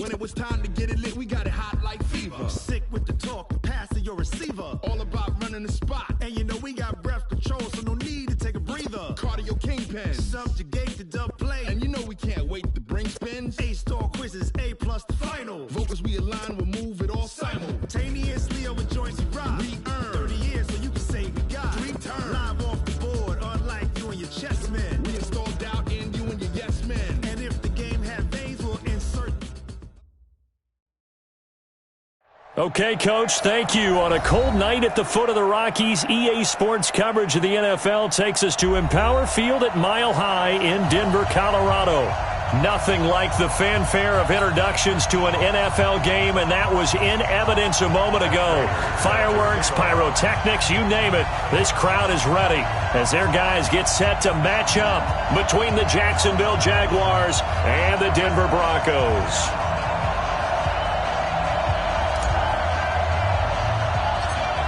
When it was time to get it lit, we got it hot like fever. Sick with the talk, pass to your receiver. All about running the spot. And you know we got breath control, so no need to take a breather. Cardio kingpin. Subjugate the dub play. And you know we can't wait to bring spins. A-star quizzes, A+ the final. Vocals we align, we'll move it all simultaneously over joints we rock. We earn 30 years so you can say we got 3 turns. Live off the board, unlike you and your chess men. We install doubt in you and your yes men. And if the game had veins, we'll insert. Okay, Coach, thank you. On a cold night at the foot of the Rockies, EA Sports coverage of the NFL takes us to Empower Field at Mile High in Denver, Colorado. Nothing like the fanfare of introductions to an NFL game, and that was in evidence a moment ago. Fireworks, pyrotechnics, you name it. This crowd is ready as their guys get set to match up between the Jacksonville Jaguars and the Denver Broncos.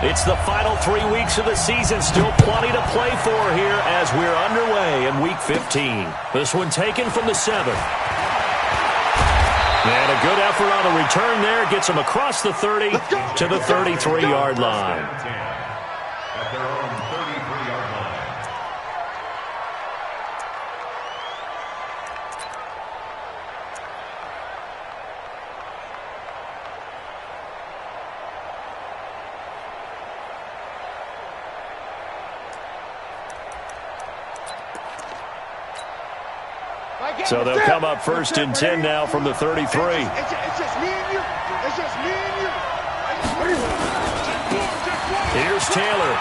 It's the final 3 weeks of the season. Still plenty to play for here as we're underway in Week 15. This one taken from the 7. And a good effort on the return there. Gets them across the 30 to the 33-yard line. At their own 33-yard line. So they'll come up first and 10 now from the 33. It's just me and you. It's just me and you. Here's Taylor.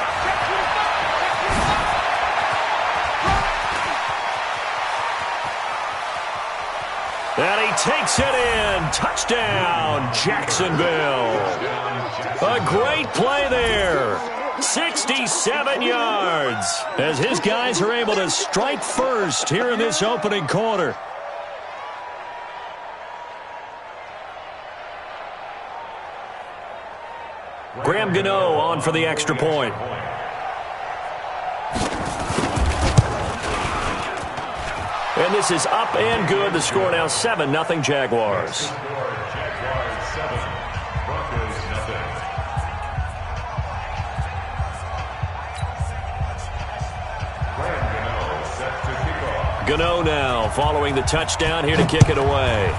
And he takes it in. Touchdown, Jacksonville. A great play there. 67 yards as his guys are able to strike first here in this opening quarter. Graham Gano on for the extra point. And this is up and good. The score now 7-0 Jaguars. Gano now following the touchdown here to kick it away.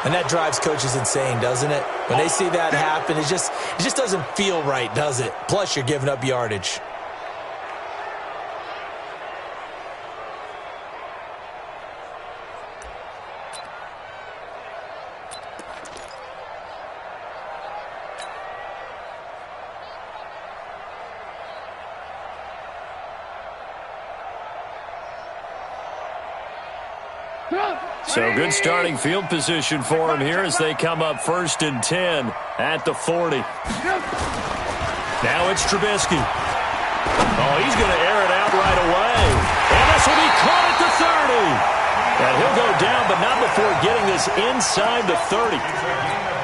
And that drives coaches insane, doesn't it? When they see that happen, it just doesn't feel right, does it? Plus, you're giving up yardage. So good starting field position for him here as they come up first and 10 at the 40. Now it's Trubisky. Oh, he's going to air it out right away. And this will be caught at the 30. And he'll go down, but not before getting this inside the 30.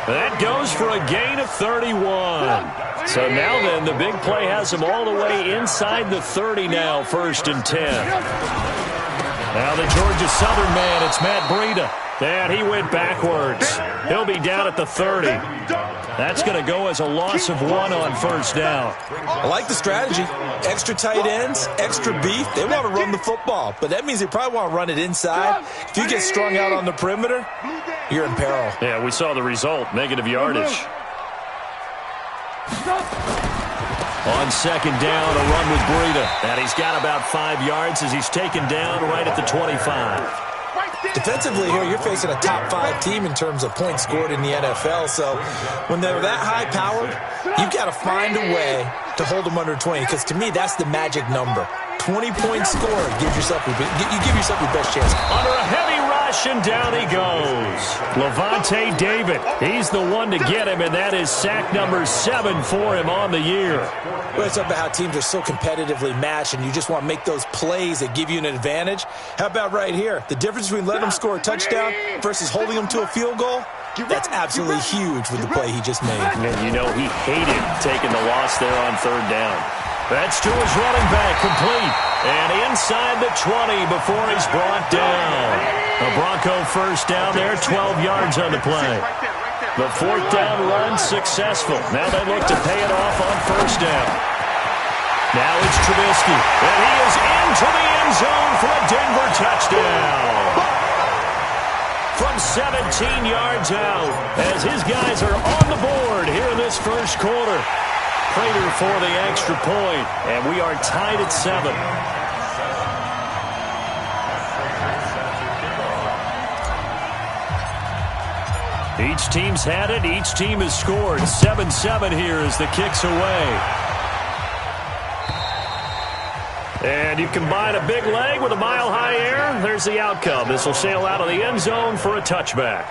That goes for a gain of 31. So now then, the big play has him all the way inside the 30 now, first and 10. Now the Georgia Southern man, it's Matt Breida. And he went backwards. He'll be down at the 30. That's going to go as a loss of 1 on first down. I like the strategy. Extra tight ends, extra beef. They want to run the football, but that means they probably want to run it inside. If you get strung out on the perimeter, you're in peril. Yeah, we saw the result, negative yardage. On second down, a run with Breida. And he's got about 5 yards as he's taken down right at the 25. Defensively here, you're facing a top-5 team in terms of points scored in the NFL. So when they're that high-powered, you've got to find a way to hold them under 20. Because to me, that's the magic number. 20 points scored, you give yourself your best chance. Under a heavy rush, and down he goes. Lavonte David, he's the one to get him, and that is sack number 7 for him on the year. Well, it's about how teams are so competitively matched, and you just want to make those plays that give you an advantage. How about right here? The difference between letting them score a touchdown versus holding them to a field goal, that's absolutely huge with the play he just made. And you know he hated taking the loss there on third down. That's to his running back, complete. And inside the 20 before he's brought down. A Bronco first down there, 12 yards on the play. The fourth down run successful. Now they look to pay it off on first down. Now it's Trubisky. And he is into the end zone for a Denver touchdown. From 17 yards out, as his guys are on the board here in this first quarter. Prater for the extra point, and we are tied at 7. Each team's had it. Each team has scored. 7-7 here as the kick's away. And you combine a big leg with a mile-high air. There's the outcome. This will sail out of the end zone for a touchback.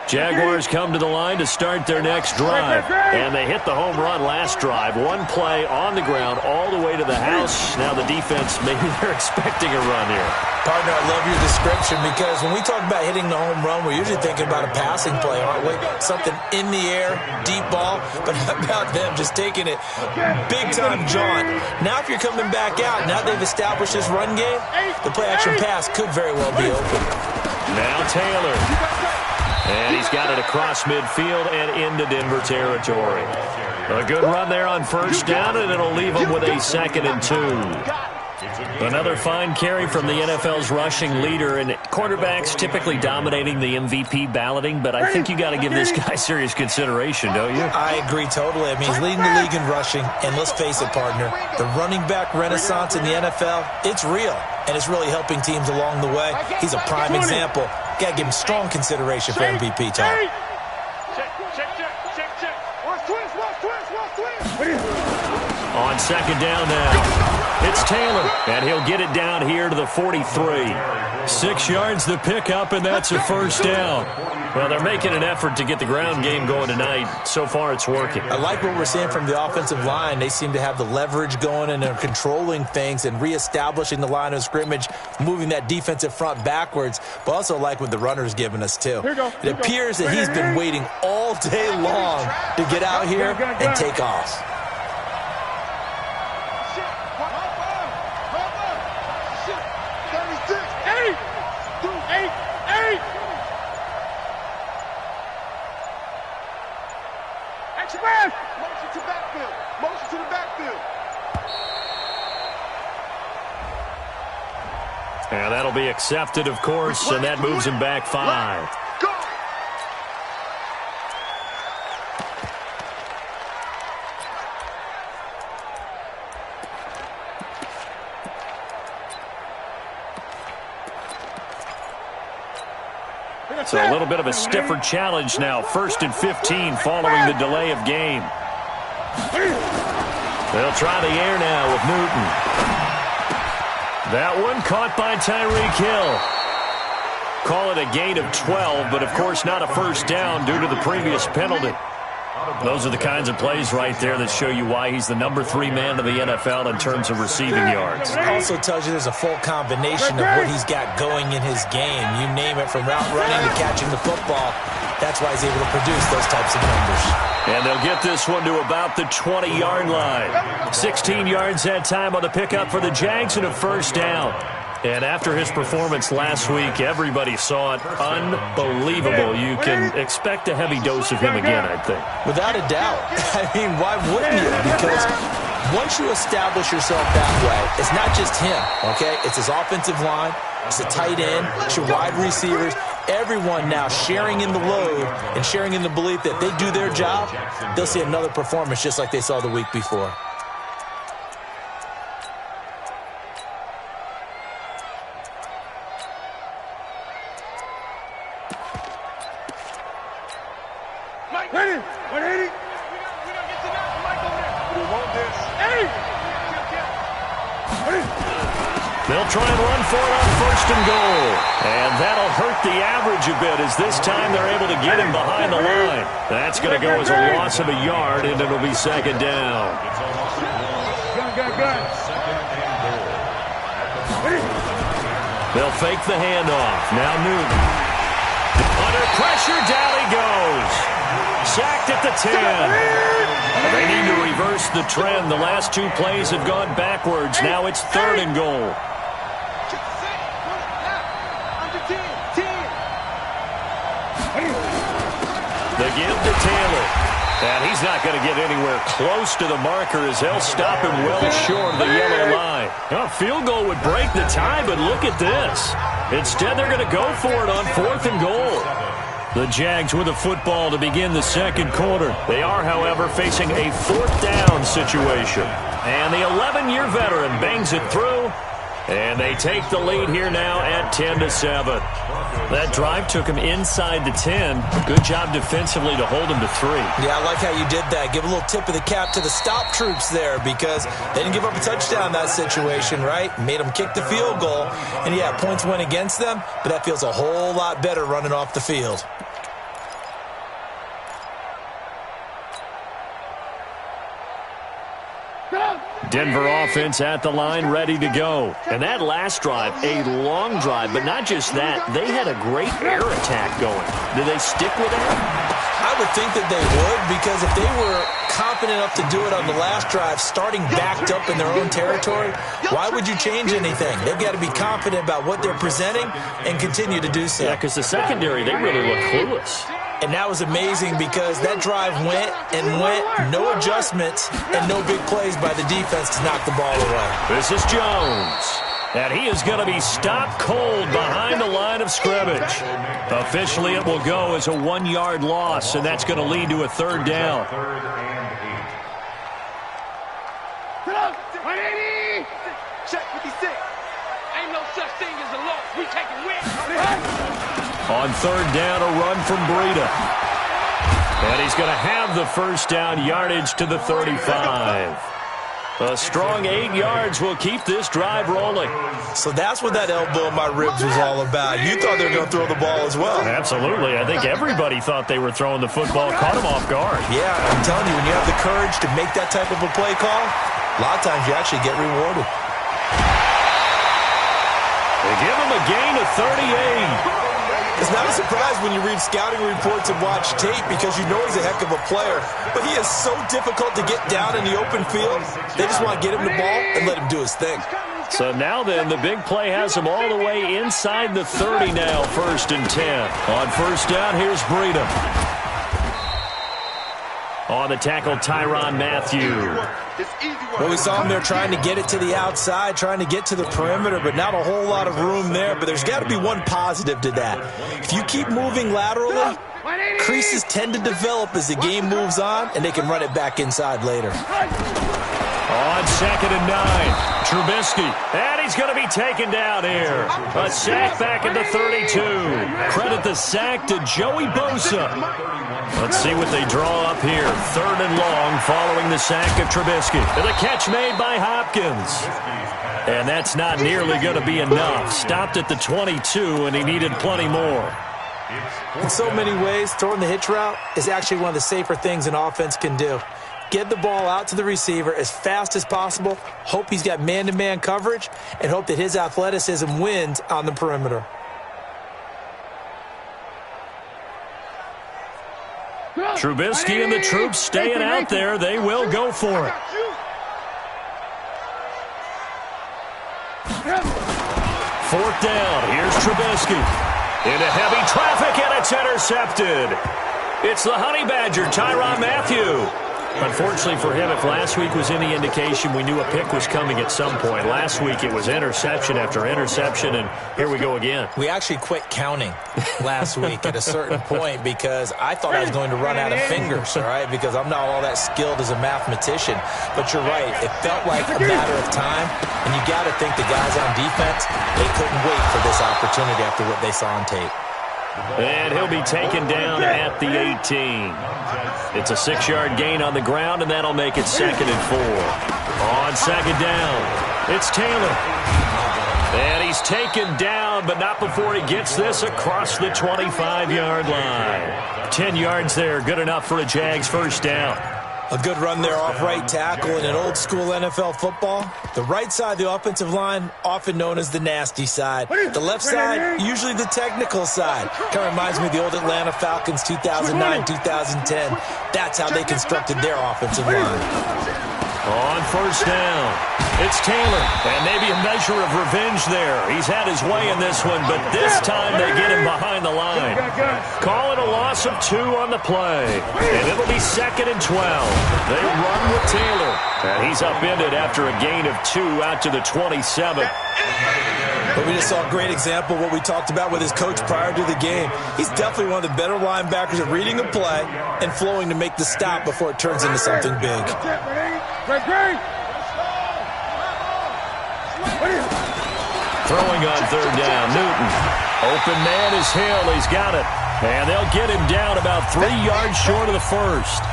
Jaguars come to the line to start their next drive. And they hit the home run last drive. One play on the ground all the way to the house. Now the defense, maybe they're expecting a run here. Partner, I love your description because when we talk about hitting the home run, we're usually thinking about a passing play, aren't we? Something in the air, deep ball. But how about them just taking it big-time jaunt? Now if you're coming back out, now they've established this run game, the play-action pass could very well be open. Now Taylor. And he's got it across midfield and into Denver territory. A good run there on first down, and it'll leave him with a 2nd and 2. Another fine carry from the NFL's rushing leader, and quarterbacks typically dominating the MVP balloting, but I think you got to give this guy serious consideration, don't you? I agree totally. I mean, he's leading the league in rushing, and let's face it, partner, the running back renaissance in the NFL, it's real, and it's really helping teams along the way. He's a prime example. Got to give him strong consideration for MVP time. On second down now, it's Taylor, and he'll get it down here to the 43. 6 yards the pickup, and that's a first down. Well, they're making an effort to get the ground game going tonight. So far, it's working. I like what we're seeing from the offensive line. They seem to have the leverage going, and they're controlling things and reestablishing the line of scrimmage, moving that defensive front backwards, but also like what the runner's giving us, too. It appears that he's been waiting all day long to get out here and take off. And that'll be accepted, of course, and that moves him back 5. So a little bit of a stiffer challenge now. 1st and 15 following the delay of game. They'll try the air now with Newton. That one caught by Tyreek Hill. Call it a gain of 12, but of course not a first down due to the previous penalty. Those are the kinds of plays right there that show you why he's the number 3 man of the NFL in terms of receiving yards. It also tells you there's a full combination of what he's got going in his game. You name it, from route running to catching the football. That's why he's able to produce those types of numbers. And they'll get this one to about the 20-yard line. 16 yards that time on the pickup for the Jags and a first down. And after his performance last week, everybody saw it. Unbelievable. You can expect a heavy dose of him again, I think. Without a doubt. I mean, why wouldn't you? Because once you establish yourself that way, it's not just him, okay? It's his offensive line. It's a tight end. It's your wide receivers. Everyone now sharing in the load and sharing in the belief that they do their job, they'll see another performance just like they saw the week before. They'll try and run for it on first and goal. And that'll hurt the average a bit as this time they're able to get him behind the line. That's going to go as a loss of a yard, and it'll be second down. They'll fake the handoff. Now Newton. Under pressure, down he goes. Sacked at the 10. They need to reverse the trend. The last two plays have gone backwards. Now it's third and goal. The give to Taylor. And he's not going to get anywhere close to the marker as they'll stop him well short of the yellow line. A field goal would break the tie, but look at this. Instead, they're going to go for it on fourth and goal. The Jags with a football to begin the second quarter. They are, however, facing a fourth down situation. And the 11-year veteran bangs it through. And they take the lead here now at 10-7. That drive took him inside the 10. Good job defensively to hold him to 3. Yeah, I like how you did that. Give a little tip of the cap to the stop troops there because they didn't give up a touchdown in that situation, right? Made them kick the field goal. And, yeah, points went against them, but that feels a whole lot better running off the field. Denver offense at the line, ready to go. And that last drive, a long drive, but not just that. They had a great air attack going. Do they stick with that? I would think that they would because if they were confident enough to do it on the last drive, starting backed up in their own territory, why would you change anything? They've got to be confident about what they're presenting and continue to do so. Yeah, because the secondary, they really look clueless. And that was amazing because that drive went and went, no adjustments, and no big plays by the defense to knock the ball away. This is Jones. And he is going to be stopped cold behind the line of scrimmage. Officially, it will go as a 1-yard loss, and that's going to lead to a third down. Check 56. Ain't no such thing as a loss. We take a win. On third down, a run from Breida. And he's going to have the first down, yardage to the 35. A strong 8 yards will keep this drive rolling. So that's what that elbow in my ribs was all about. You thought they were going to throw the ball as well. Absolutely. I think everybody thought they were throwing the football, caught him off guard. Yeah, I'm telling you, when you have the courage to make that type of a play call, a lot of times you actually get rewarded. They give him a gain of 38. It's not a surprise when you read scouting reports and watch tape because you know he's a heck of a player. But he is so difficult to get down in the open field. They just want to get him the ball and let him do his thing. So now then, the big play has him all the way inside the 30 now, first and 10. On first down, here's Breida. On the tackle, Tyrann Mathieu. Well, we saw him there trying to get it to the outside, trying to get to the perimeter, but not a whole lot of room there. But there's got to be one positive to that. If you keep moving laterally, creases tend to develop as the game moves on, and they can run it back inside later. On second and 9, Trubisky. And he's going to be taken down here. A sack back at the 32. Credit the sack to Joey Bosa. Let's see what they draw up here. Third and long following the sack of Trubisky. And the catch made by Hopkins. And that's not nearly going to be enough. Stopped at the 22, and he needed plenty more. In so many ways, throwing the hitch route is actually one of the safer things an offense can do. Get the ball out to the receiver as fast as possible, hope he's got man-to-man coverage, and hope that his athleticism wins on the perimeter. Trubisky and the troops staying out there. They will go for it. Fourth down. Here's Trubisky. Into heavy traffic, and it's intercepted. It's the Honey Badger, Tyrann Mathieu. Unfortunately for him, if last week was any indication, we knew a pick was coming at some point. Last week it was interception after interception, and here we go again. We actually quit counting last week at a certain point because I thought I was going to run out of fingers, all right, because I'm not all that skilled as a mathematician. But you're right. It felt like a matter of time, and you got to think the guys on defense, they couldn't wait for this opportunity after what they saw on tape. And he'll be taken down at the 18. It's a 6-yard gain on the ground, and that'll make it second and 4. On second down, it's Taylor. And he's taken down, but not before he gets this across the 25-yard line. 10 yards there, good enough for a Jags first down. A good run there off right tackle. In an old-school NFL football, the right side of the offensive line, often known as the nasty side. The left side, usually the technical side. Kind of reminds me of the old Atlanta Falcons 2009, 2010. That's how they constructed their offensive line. On first down, it's Taylor, and maybe a measure of revenge there. He's had his way in this one, but this time they get him behind the line. Call it a loss of 2 on the play, and it'll be 2nd and 12. They run with Taylor, and he's upended after a gain of 2 out to the 27. But we just saw a great example of what we talked about with his coach prior to the game. He's definitely one of the better linebackers at reading the play and flowing to make the stop before it turns into something big. Throwing on 3rd down, Newton. Open man is Hill. He's got it. And they'll get him down about 3 yards short of the first.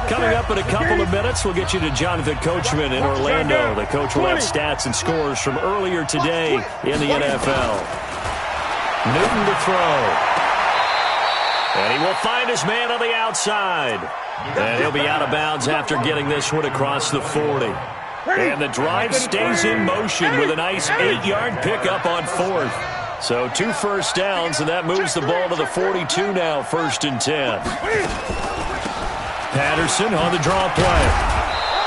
Coming up in a couple of minutes, we'll get you to Jonathan Coachman in Orlando. The coach will have stats and scores from earlier today in the NFL. Newton to throw. And he will find his man on the outside. And he'll be out of bounds after getting this one across the 40. And the drive stays in motion with a nice 8-yard pickup on 4th. So 2 first downs, and that moves the ball to the 42 now, 1st and 10. Patterson on the draw play.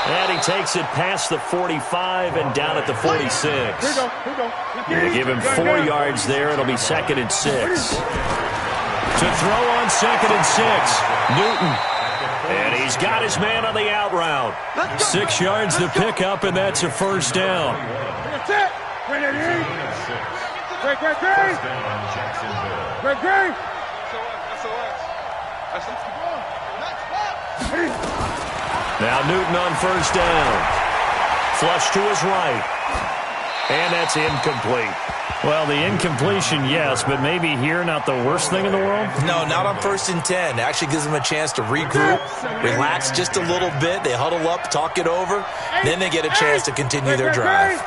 And he takes it past the 45 and down at the 46. They give him 4 yards there. It'll be 2nd and 6. To throw on 2nd and 6. Newton. And he's got his man on the out route. 6 yards to pick up, and that's a first down. Now Newton on first down. Flush to his right. And that's incomplete. Well, the incompletion, yes, but maybe here not the worst thing in the world? No, not on 1st and 10. It actually gives them a chance to regroup, relax just a little bit. They huddle up, talk it over. Then they get a chance to continue their drive.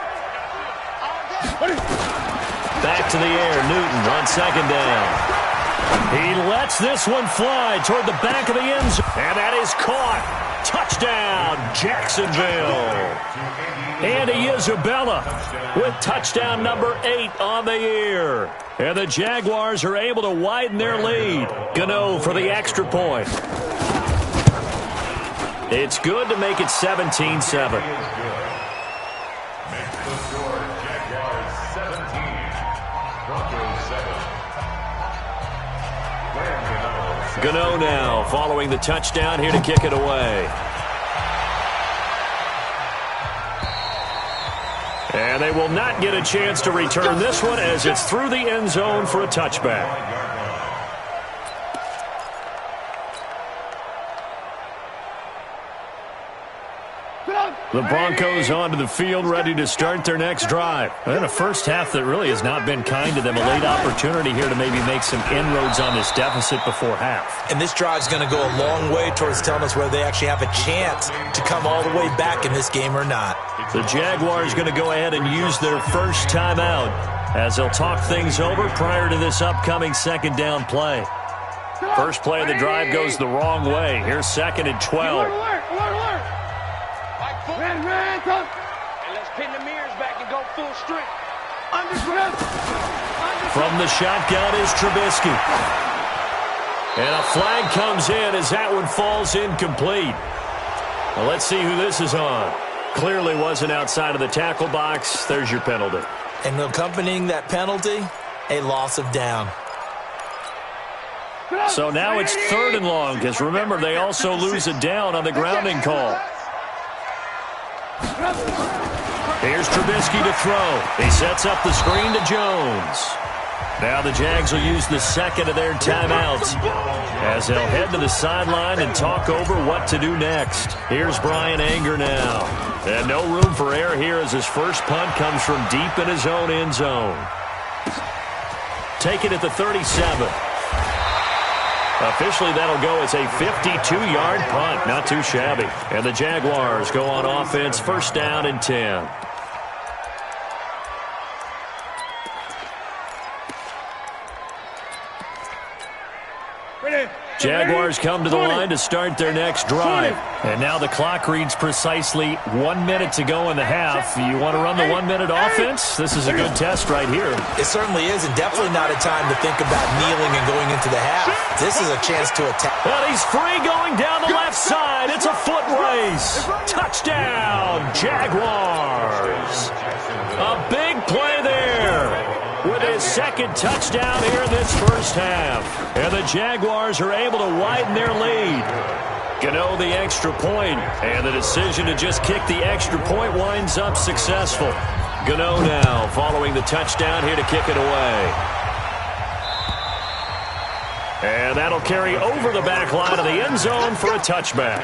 Back to the air, Newton on 2nd down. He lets this one fly toward the back of the end zone. And that is caught. Touchdown, Jacksonville. Andy Isabella with touchdown number 8 on the year. And the Jaguars are able to widen their lead. Gano for the extra point. It's good to make it 17-7. Gano now following the touchdown here to kick it away. And they will not get a chance to return this one as it's through the end zone for a touchback. The Broncos onto the field, ready to start their next drive. And a first half that really has not been kind to them. A late opportunity here to maybe make some inroads on this deficit before half. And this drive's going to go a long way towards telling us whether they actually have a chance to come all the way back in this game or not. The Jaguars going to go ahead and use their first timeout as they'll talk things over prior to this upcoming 2nd down play. First play of the drive goes the wrong way. Here's 2nd and 12. And let's pin the mirrors back and go full strength. From the shotgun is Trubisky. And a flag comes in as that one falls incomplete. Well, let's see who this is on. Clearly wasn't outside of the tackle box. There's your penalty. And accompanying that penalty, a loss of down. So now it's 3rd and long, because remember, they also lose a down on the grounding call. Here's Trubisky to throw. He sets up the screen to Jones. Now the Jags will use the 2nd of their timeouts as they'll head to the sideline and talk over what to do next. Here's Brian Anger now. And no room for error here as his first punt comes from deep in his own end zone. Take it at the 37. Officially, that'll go as a 52-yard punt. Not too shabby. And the Jaguars go on offense, first down and 10. Jaguars come to the line to start their next drive. And now the clock reads precisely 1 minute to go in the half. You want to run the 1 minute offense? This is a good test right here. It certainly is, and definitely not a time to think about kneeling and going into the half. This is a chance to attack. Well, he's free going down the left side. It's a foot race. Touchdown, Jaguars. A big play there with his second touchdown here in this first half. And the Jaguars are able to widen their lead. Gano the extra point, and the decision to just kick the extra point winds up successful. Gano now following the touchdown here to kick it away. And that'll carry over the back line of the end zone for a touchback.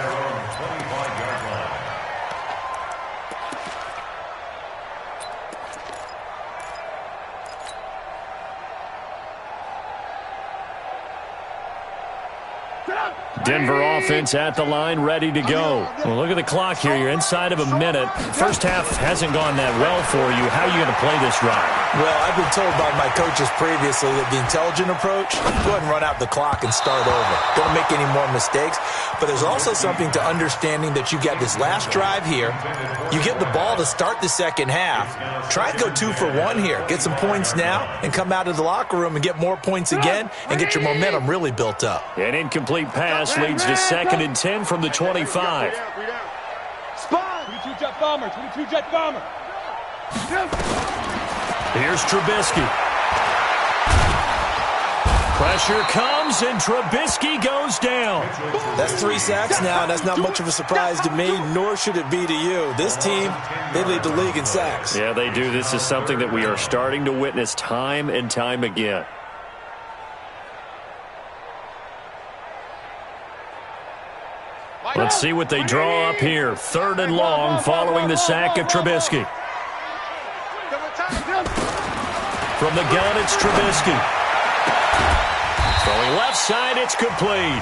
Denver offense at the line, ready to go. Well, look at the clock here. You're inside of a minute. First half hasn't gone that well for you. How are you going to play this drive? Well, I've been told by my coaches previously that the intelligent approach, go ahead and run out the clock and start over. Don't make any more mistakes. But there's also something to understanding that you got this last drive here. You get the ball to start the second half. Try and go 2 for 1 here. Get some points now and come out of the locker room and get more points again and get your momentum really built up. An incomplete pass leads to 2nd and 10 from the 25. Spot. 22 jet bomber. 22 jet bomber. Here's Trubisky. Pressure comes, and Trubisky goes down. That's 3 sacks now, and that's not much of a surprise to me, nor should it be to you. This team, they lead the league in sacks. Yeah, they do. This is something that we are starting to witness time and time again. Let's see what they draw up here. 3rd and long following the sack of Trubisky. From the gun, it's Trubisky. Throwing left side, it's complete.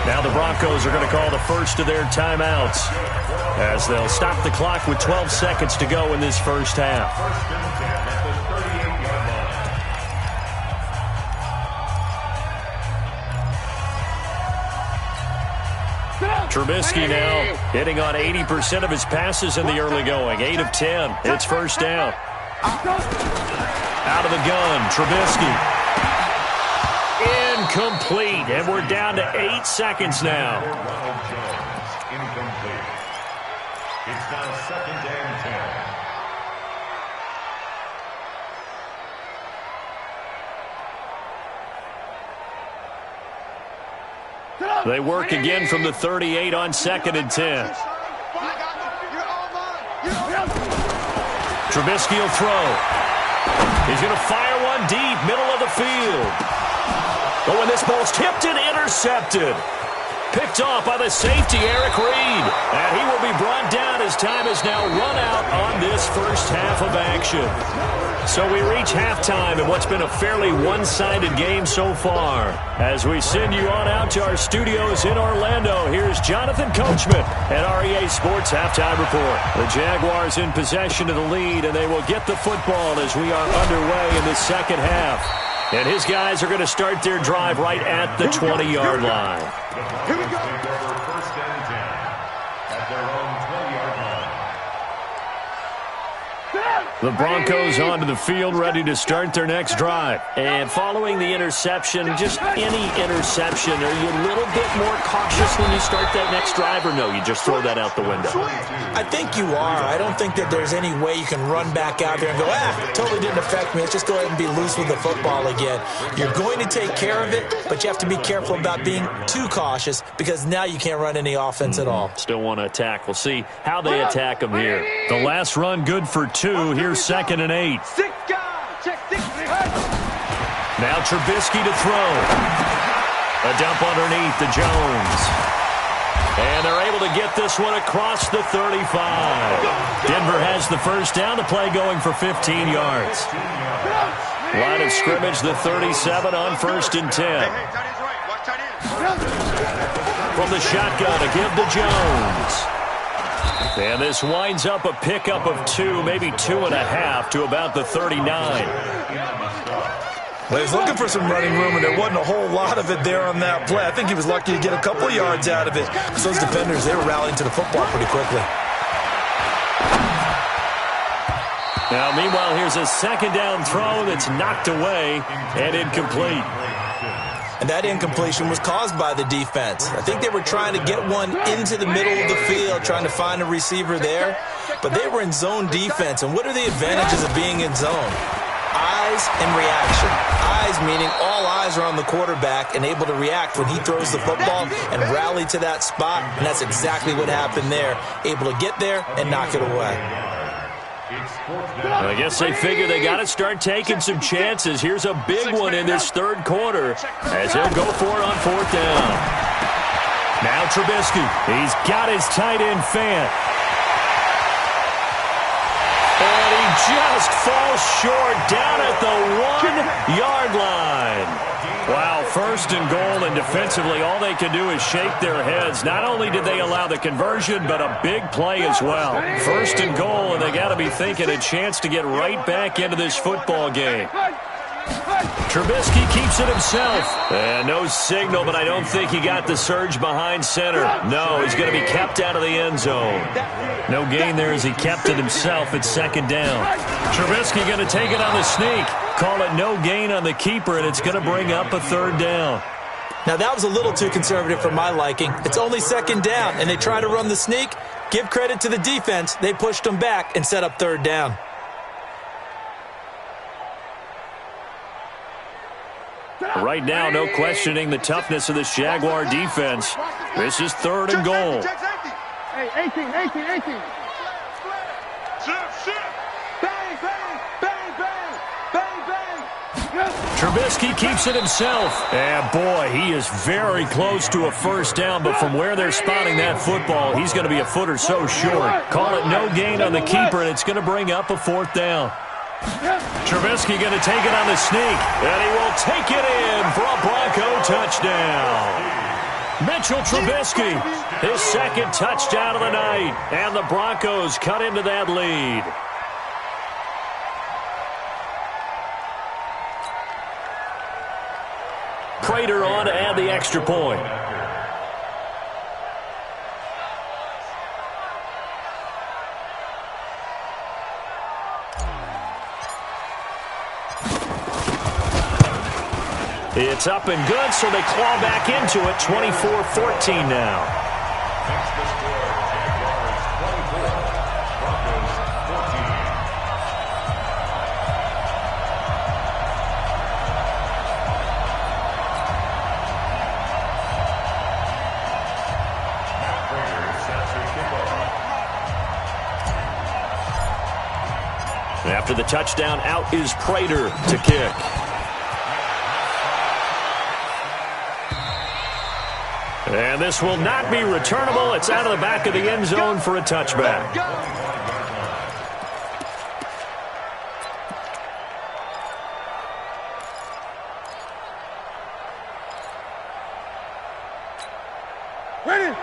Now the Broncos are going to call the first of their timeouts as they'll stop the clock with 12 seconds to go in this first half. Trubisky now hitting on 80% of his passes in the early going. 8 of 10. It's first down. Out of the gun, Trubisky. Incomplete, and we're down to 8 seconds now. Incomplete. It's now 2nd and 10. They work again from the 38 on 2nd and 10. Trubisky will throw. He's going to fire one deep, middle of the field. But when this ball's tipped and intercepted. Picked off by the safety, Eric Reed. And he will be brought down as time has now run out on this first half of action. So we reach halftime in what's been a fairly one-sided game so far. As we send you on out to our studios in Orlando, here's Jonathan Coachman at REA Sports Halftime Report. The Jaguars in possession of the lead, and they will get the football as we are underway in the second half. And his guys are going to start their drive right at the 20-yard line. Here we go. First and 10 at their own 20-yard line. The Broncos onto the field, ready to start their next drive. And following the interception, just any interception, are you a little bit more cautious when you start that next drive, or no, you just throw that out the window? I think you are. I don't think that there's any way you can run back out there and go, totally didn't affect me. Let's just go ahead and be loose with the football again. You're going to take care of it, but you have to be careful about being too cautious because now you can't run any offense at all. Still want to attack. We'll see how they attack them here. The last run good for 2. Here's 2nd and 8. 6 guys. Check 6. Now Trubisky to throw. A dump underneath to Jones. And they're able to get this one across the 35. Denver has the first down. The play going for 15 yards. Line of scrimmage, the 37 on 1st and 10. From the shotgun, a give to Jones. And this winds up a pickup of 2, maybe 2.5 to about the 39. Well, he was looking for some running room, and there wasn't a whole lot of it there on that play. I think he was lucky to get a couple of yards out of it, because those defenders, they were rallying to the football pretty quickly. Now, meanwhile, here's a second down throw that's knocked away and incomplete. And that incompletion was caused by the defense. I think they were trying to get one into the middle of the field, trying to find a receiver there. But they were in zone defense. And what are the advantages of being in zone? Eyes and reaction. Eyes meaning all eyes are on the quarterback and able to react when he throws the football and rally to that spot. And that's exactly what happened there. Able to get there and knock it away. I guess they figure they got to start taking some chances. Here's a big one in this third quarter as he'll go for it on fourth down. Now Trubisky. He's got his tight end Fant. And he just falls short down at the 1-yard line. Wow, first and goal, and defensively all they can do is shake their heads. Not only did they allow the conversion, but a big play as well. First and goal, and they got to be thinking a chance to get right back into this football game. Trubisky keeps it himself. And no signal, but I don't think he got the surge behind center. No, he's going to be kept out of the end zone. No gain there as he kept it himself at second down. Trubisky going to take it on the sneak. Call it no gain on the keeper, and it's going to bring up a third down. Now, that was a little too conservative for my liking. It's only second down, and they try to run the sneak. Give credit to the defense. They pushed them back and set up third down. Right now, no questioning the toughness of this Jaguar defense. This is third and goal. Hey, 18. Bang, bang, bang, bang. Trubisky keeps it himself. And, boy, he is very close to a first down, but from where they're spotting that football, he's going to be a foot or so short. Call it no gain on the keeper, and it's going to bring up a fourth down. Trubisky going to take it on the sneak, and he will take it in for a Bronco touchdown. Mitchell Trubisky, his second touchdown of the night, and the Broncos cut into that lead. Prater on to add the extra point. It's up and good, so they claw back into it, 24-14 now. Next to score, Jaguars 24, Broncos 14. Matt Prater sets the kickoff. After the touchdown, out is Prater to kick. And this will not be returnable. It's out of the back of the end zone for a touchback.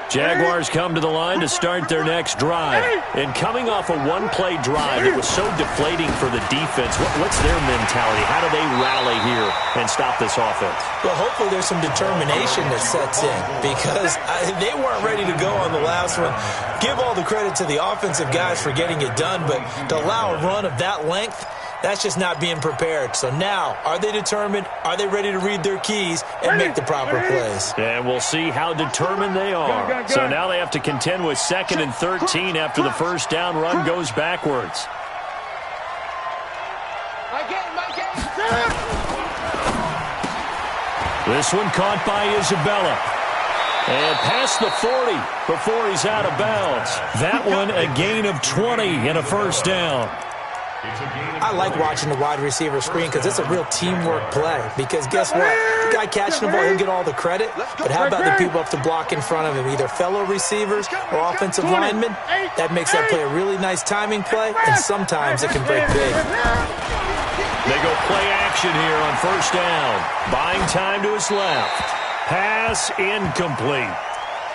Jaguars come to the line to start their next drive. And coming off a one-play drive, it was so deflating for the defense. What's their mentality? How do they rally here and stop this offense? Well, hopefully there's some determination that sets in because they weren't ready to go on the last one. Give all the credit to the offensive guys for getting it done, but to allow a run of that length, that's just not being prepared. So now, are they determined? Are they ready to read their keys and make the proper plays? And we'll see how determined they are. So now they have to contend with 2nd and 13 after the first down run goes backwards. This one caught by Isabella. And past the 40 before he's out of bounds. That one a gain of 20 and a first down. I like watching the wide receiver screen because it's a real teamwork play. Because guess what? The guy catching the ball, he'll get all the credit. But how about the people up to block in front of him, either fellow receivers or offensive linemen? That makes that play a really nice timing play, and sometimes it can break big. They go play action here on first down. Buying time to his left. Pass incomplete.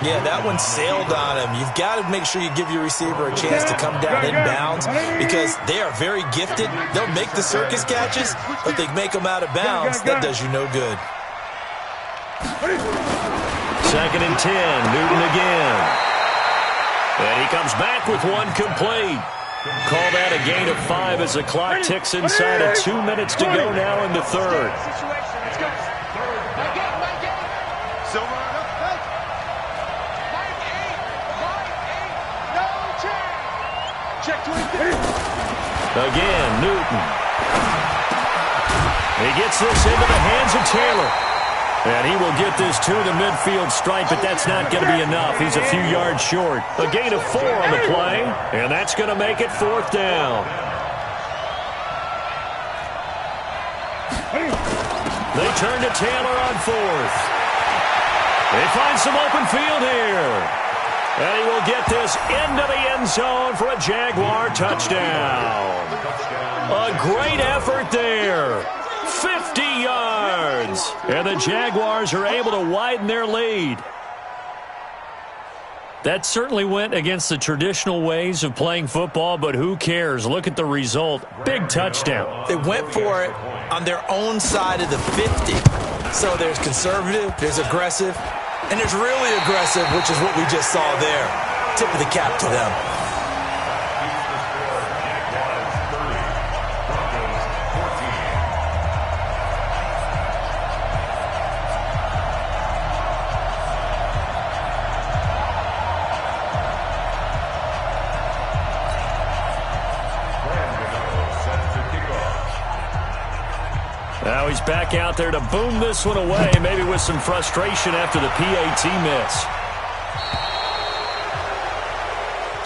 Yeah, that one sailed on him. You've got to make sure you give your receiver a chance to come down inbounds because they are very gifted. They'll make the circus catches, but they make them out of bounds. That does you no good. 2nd and 10, Newton again. And he comes back with one complete. Call that a gain of 5 as the clock ticks inside of 2 minutes to go now in the third. Again, Newton. He gets this into the hands of Taylor. And he will get this to the midfield stripe, but that's not going to be enough. He's a few yards short. A gain of 4 on the play, and that's going to make it 4th down. They turn to Taylor on 4th. They find some open field here. And he will get this into the end zone for a Jaguar touchdown. A great effort there. 50 yards. And the Jaguars are able to widen their lead. That certainly went against the traditional ways of playing football, but who cares? Look at the result. Big touchdown. They went for it on their own side of the 50. So there's conservative, there's aggressive, and there's really aggressive, which is what we just saw there. Tip of the cap to them. Now he's back out there to boom this one away, maybe with some frustration after the PAT miss.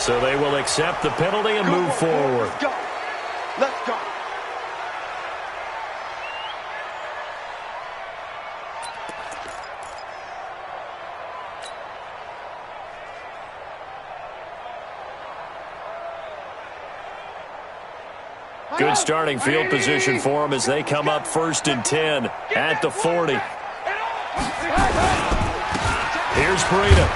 So they will accept the penalty and move forward. Let's go. Let's go. Good starting field position for them as they come up 1st and 10 at the 40. Here's Breida.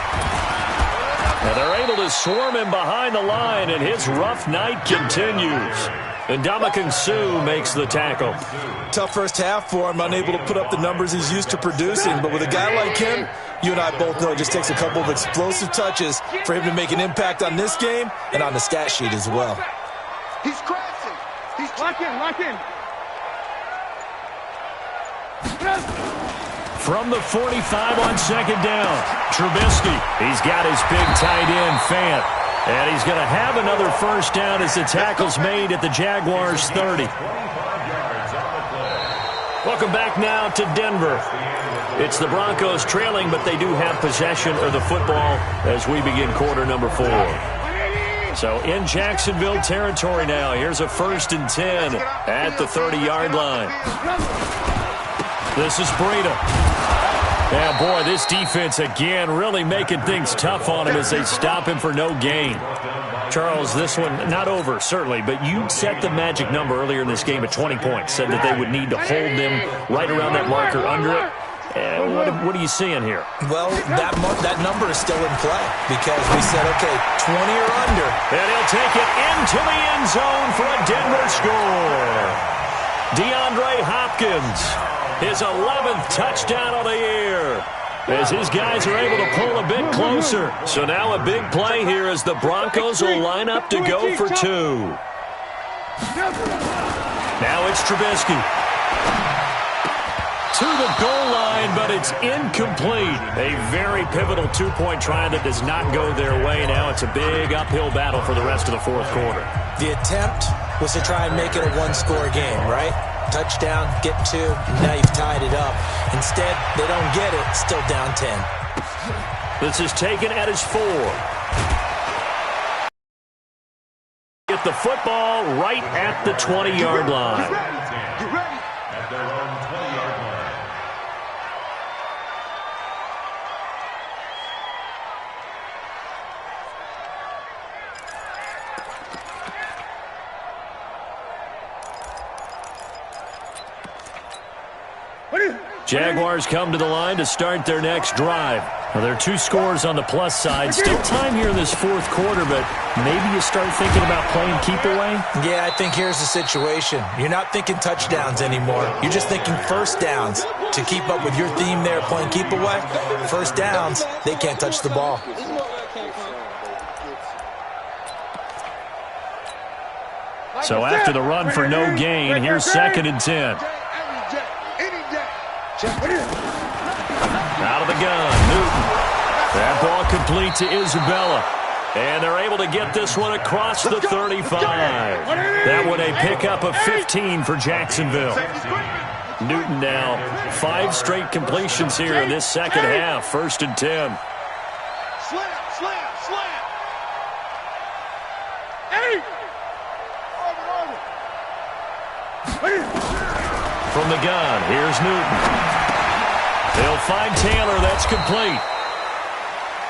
And they're able to swarm him behind the line, and his rough night continues. And Ndamukong Suh makes the tackle. Tough first half for him, unable to put up the numbers he's used to producing. But with a guy like him, you and I both know it just takes a couple of explosive touches for him to make an impact on this game and on the stat sheet as well. He's crashing. He's lock in, lock in. From the 45 on 2nd down, Trubisky. He's got his big tight end, Fant. And he's going to have another 1st down as the tackle's made at the Jaguars' 30. Welcome back now to Denver. It's the Broncos trailing, but they do have possession of the football as we begin quarter number 4. So in Jacksonville territory now. Here's a 1st and 10 at the 30-yard line. This is Breida. Yeah, boy, this defense again really making things tough on him as they stop him for no gain. Charles, this one not over, certainly, but you set the magic number earlier in this game at 20 points. Said that they would need to hold them right around that marker under it. What are you seeing here? Well, that number is still in play because we said, okay, 20 or under. And he'll take it into the end zone for a Denver score. DeAndre Hopkins, his 11th touchdown of the year, as his guys are able to pull a bit closer. So now a big play here as the Broncos will line up to go for 2. Now it's Trubisky. To the goal line, but it's incomplete. A very pivotal 2-point try that does not go their way. Now it's a big uphill battle for the rest of the 4th quarter. The attempt was to try and make it a one-score game, right? Touchdown, get 2, now you've tied it up. Instead, they don't get it, still down 10. This is taken at his 4. Get the football right at the 20-yard line. At their own 20-yard line. Jaguars come to the line to start their next drive. Now, there are 2 scores on the plus side. Still time here in this fourth quarter, but maybe you start thinking about playing keep away? Yeah, I think here's the situation. You're not thinking touchdowns anymore. You're just thinking first downs. To keep up with your theme there, playing keep away, first downs, they can't touch the ball. So after the run for no gain, here's 2nd and 10. Out of the gun, Newton. That ball complete to Isabella. And they're able to get this one across the 35. That one a pickup of 15 for Jacksonville. Newton now 5 straight completions here in this second half. 1st and 10. From the gun, here's Newton. They'll find Taylor. That's complete.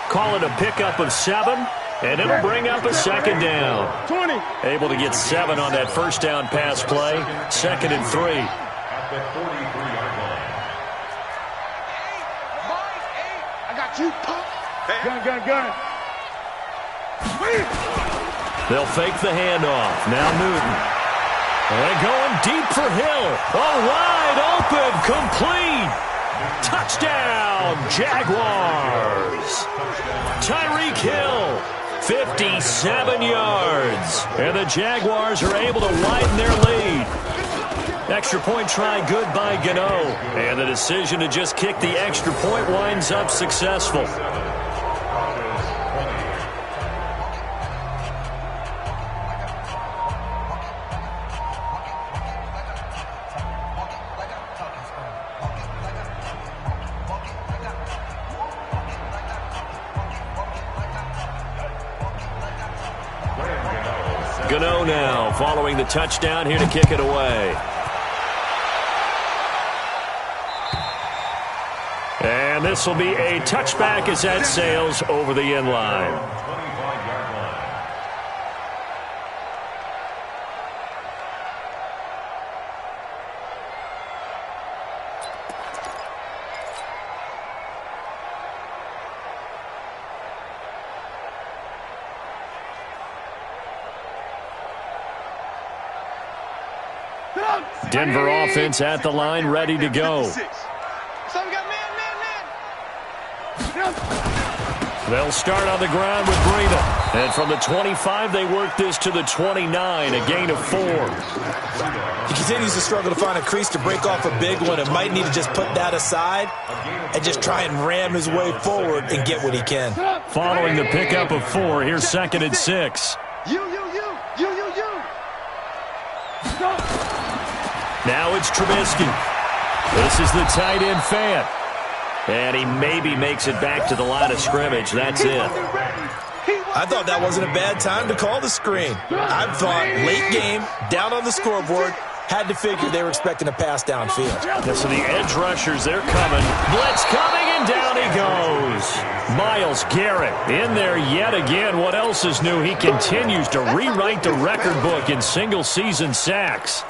Call it a pickup of 7, and it'll bring up a 2nd down. 20. Able to get 7 on that first down pass play. 2nd and 3. At the 43-yard line. I got you. Gun. They'll fake the handoff. Now Newton. And going deep for Hill. Oh, wide open, complete. Touchdown, Jaguars. Tyreek Hill, 57 yards. And the Jaguars are able to widen their lead. Extra point try good by Gano. And the decision to just kick the extra point winds up successful. Gano now following the touchdown here to kick it away. And this will be a touchback as that sails over the end line. 25-yard line. Denver offense at the line, ready to go. They'll start on the ground with Breida. And from the 25, they work this to the 29, a gain of 4. He continues to struggle to find a crease to break off a big one and might need to just put that aside and just try and ram his way forward and get what he can. Following the pickup of 4, here's 2nd and 6. Now it's Trubisky. This is the tight end Fant. And he maybe makes it back to the line of scrimmage. That's it. I thought that wasn't a bad time to call the screen. I thought late game, down on the scoreboard, had to figure they were expecting a pass downfield. Yeah, so the edge rushers, they're coming. Blitz coming, and down he goes. Myles Garrett in there yet again. What else is new? He continues to rewrite the record book in single-season sacks.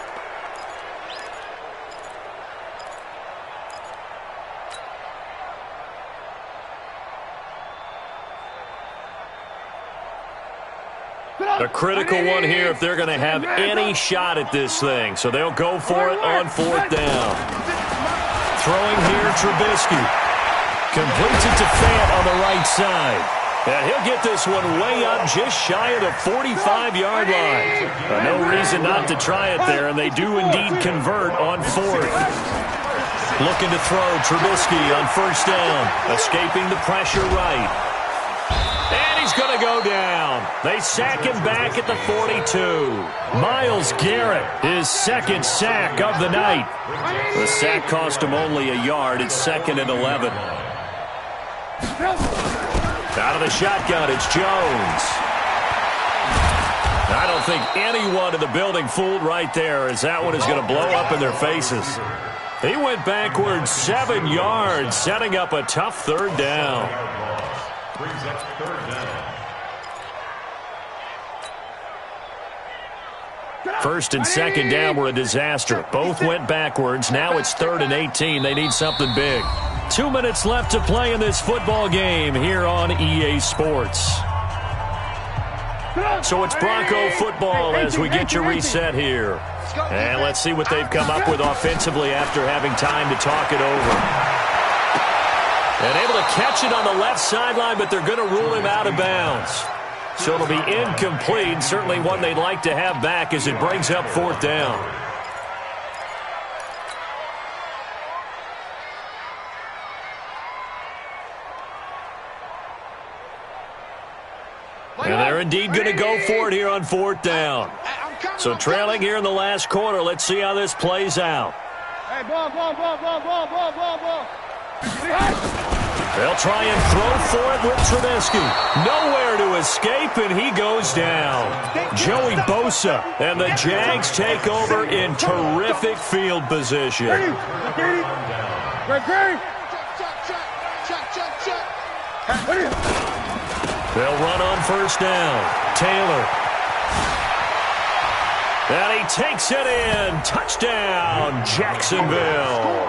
A critical one here if they're going to have any shot at this thing. So they'll go for it on 4th down. Throwing here, Trubisky. Completes it to Fant on the right side. And he'll get this one way up just shy of the 45-yard line. No reason not to try it there, and they do indeed convert on 4th. Looking to throw, Trubisky on 1st down. Escaping the pressure right. And he's going to go down. They sack him back at the 42. Myles Garrett, his 2nd sack of the night. The sack cost him only a yard. It's 2nd and 11. Out of the shotgun, it's Jones. I don't think anyone in the building fooled right there, as that one is going to blow up in their faces. He went backwards 7 yards, setting up a tough 3rd down. Brings up 3rd down. First and second down were a disaster. Both went backwards. Now it's 3rd and 18. They need something big. 2 minutes left to play in this football game here on EA Sports. So it's Bronco football as we get you reset here. And let's see what they've come up with offensively after having time to talk it over. And able to catch it on the left sideline, but they're going to rule him out of bounds. So it'll be incomplete. Certainly one they'd like to have back as it brings up 4th down. And they're indeed going to go for it here on 4th down. So trailing here in the last quarter. Let's see how this plays out. Hey, ball. They'll try and throw for it with Trubisky. Nowhere to escape, and he goes down. Joey Bosa and the Jags take over in terrific field position. They'll run on 1st down. Taylor. And he takes it in. Touchdown, Jacksonville.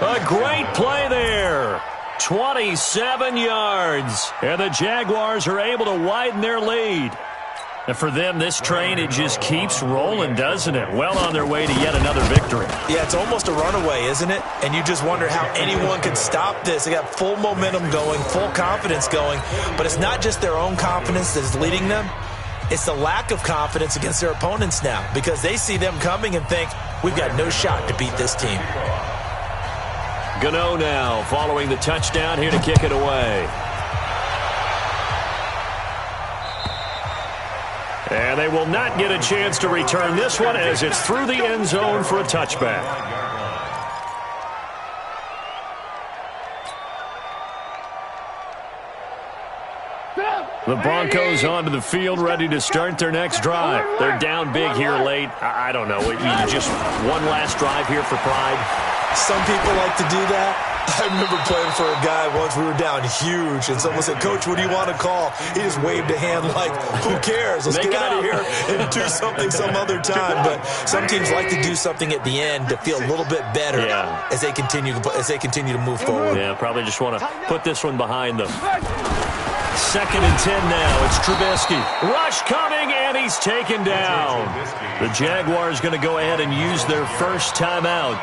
A great play there. 27 yards. And the Jaguars are able to widen their lead. And for them, this train, it just keeps rolling, doesn't it? Well on their way to yet another victory. Yeah, it's almost a runaway, isn't it? And you just wonder how anyone could stop this. They got full momentum going, full confidence going. But it's not just their own confidence that's leading them. It's the lack of confidence against their opponents now because they see them coming and think, we've got no shot to beat this team. Gano now following the touchdown here to kick it away. And they will not get a chance to return this one as it's through the end zone for a touchback. The Broncos onto the field, ready to start their next drive. They're down big here late. I don't know. You just one last drive here for pride. Some people like to do that. I remember playing for a guy once. We were down huge, and someone said, Coach, what do you want to call? He just waved a hand like, who cares? Let's get out of here and do something some other time. But some teams like to do something at the end to feel a little bit better as they continue to move forward. Yeah, probably just want to put this one behind them. 2nd and 10 now. It's Trubisky. Rush coming, and he's taken down. The Jaguars going to go ahead and use their first timeout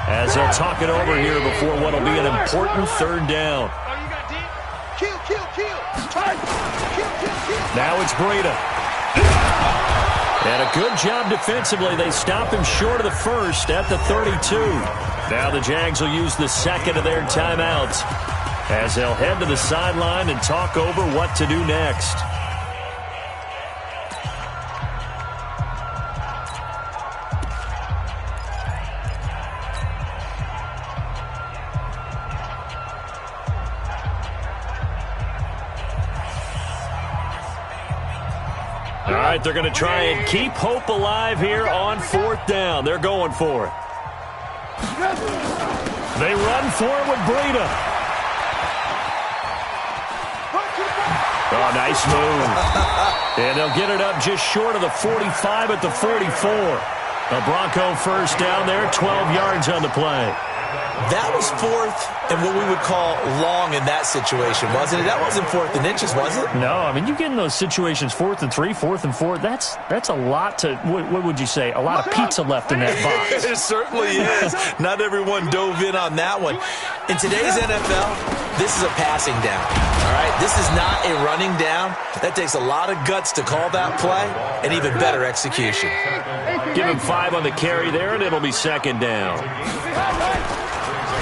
as they'll talk it over here before what will be an important 3rd down. Now it's Breida. And a good job defensively. They stop him short of the first at the 32. Now the Jags will use the 2nd of their timeouts as they'll head to the sideline and talk over what to do next. All right, they're going to try and keep hope alive here on 4th down. They're going for it. They run for it with Breida. Oh, nice move. And they'll get it up just short of the 45 at the 44. A Bronco first down there, 12 yards on the play. That was 4th and what we would call long in that situation, wasn't it? That wasn't 4th and inches, was it? No, I mean, you get in those situations 4th and 3, 4th and 4. That's a lot to, what would you say, a lot of pizza left in that box. It certainly is. Not everyone dove in on that one. In today's NFL, this is a passing down. All right, this is not a running down. That takes a lot of guts to call that play and even better execution. Give him 5 on the carry there, and it'll be 2nd down.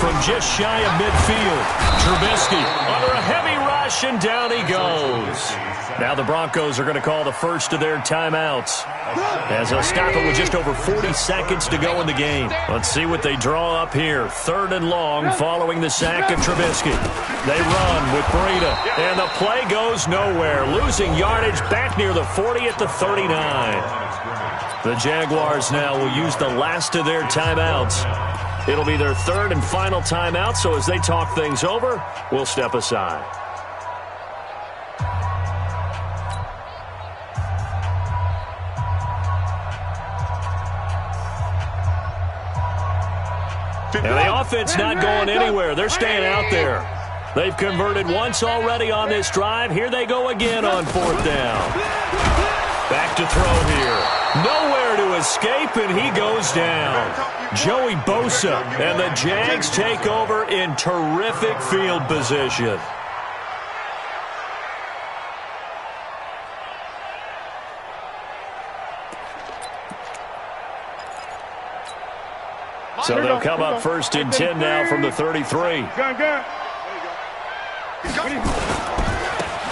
From just shy of midfield, Trubisky under a heavy rush, and down he goes. Now the Broncos are going to call the first of their timeouts as they'll stop it with just over 40 seconds to go in the game. Let's see what they draw up here. 3rd and long following the sack of Trubisky. They run with Breida, and the play goes nowhere. Losing yardage back near the 40 at the 39. The Jaguars now will use the last of their timeouts. It'll be their 3rd and final timeout, so as they talk things over, we'll step aside. And the offense not going anywhere. They're staying out there. They've converted once already on this drive. Here they go again on 4th down. Back to throw here. Nowhere to escape, and he goes down. Joey Bosa and the Jags take over in terrific field position. So they'll come up 1st and 10 now from the 33.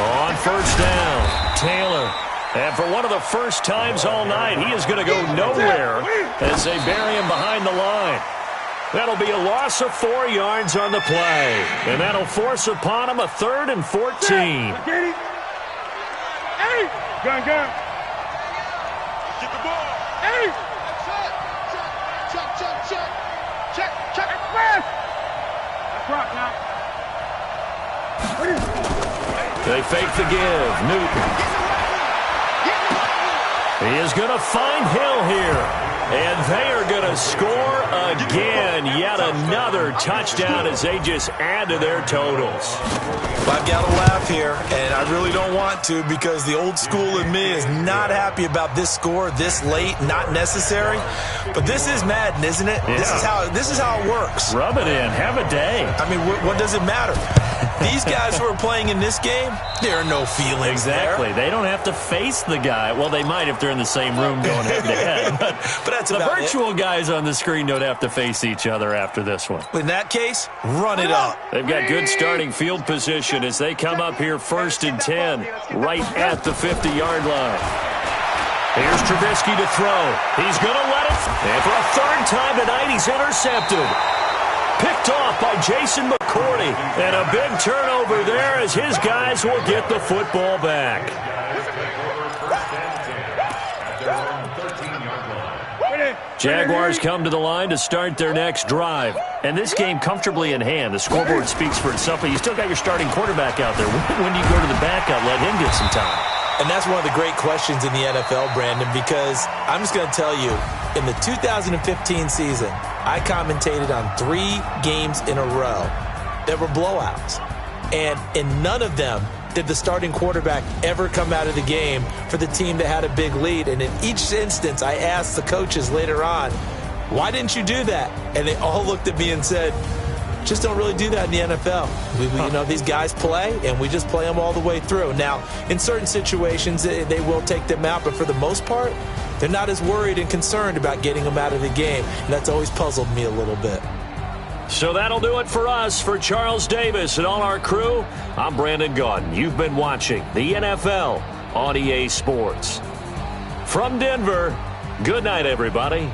On 1st down, Taylor. And for one of the first times all night, he is going to go nowhere as they bury him behind the line. That'll be a loss of 4 yards on the play. And that'll force upon him a 3rd and 14. Gun. Get the ball. Hey. Check. Press. That's right now. They fake the give. Newton. He is going to find Hill here. And they are going to score again. Yet another touchdown as they just add to their totals. I've got to laugh here, and I really don't want to because the old school in me is not happy about this score this late, not necessary. But this is Madden, isn't it? Yeah. This is how it works. Rub it in. Have a day. I mean, what does it matter? These guys who are playing in this game, there are no feelings Exactly. there. They don't have to face the guy. Well, they might if they're in the same room going head-to-head. But that's the about virtual guys on the screen don't have to face each other after this one. In that case, run it up. They've got good starting field position as they come up here 1st and 10, right at the 50-yard line. Here's Trubisky to throw. He's going to let it. And for a 3rd time tonight, he's intercepted. Picked off by Jason McCourty. And a big turnover there as his guys will get the football back. Jaguars come to the line to start their next drive. And this game comfortably in hand. The scoreboard speaks for itself, but you still got your starting quarterback out there. When do you go to the backup, let him get some time? And that's one of the great questions in the NFL, Brandon, because I'm just going to tell you, in the 2015 season, I commentated on 3 games in a row that were blowouts. And in none of them did the starting quarterback ever come out of the game for the team that had a big lead. And in each instance, I asked the coaches later on, why didn't you do that? And they all looked at me and said, just don't really do that in the NFL. You know, these guys play, and we just play them all the way through. Now, in certain situations, they will take them out, but for the most part, they're not as worried and concerned about getting them out of the game. And that's always puzzled me a little bit. So that'll do it for us. For Charles Davis and all our crew, I'm Brandon Gaudin. You've been watching the NFL on EA Sports. From Denver, good night, everybody.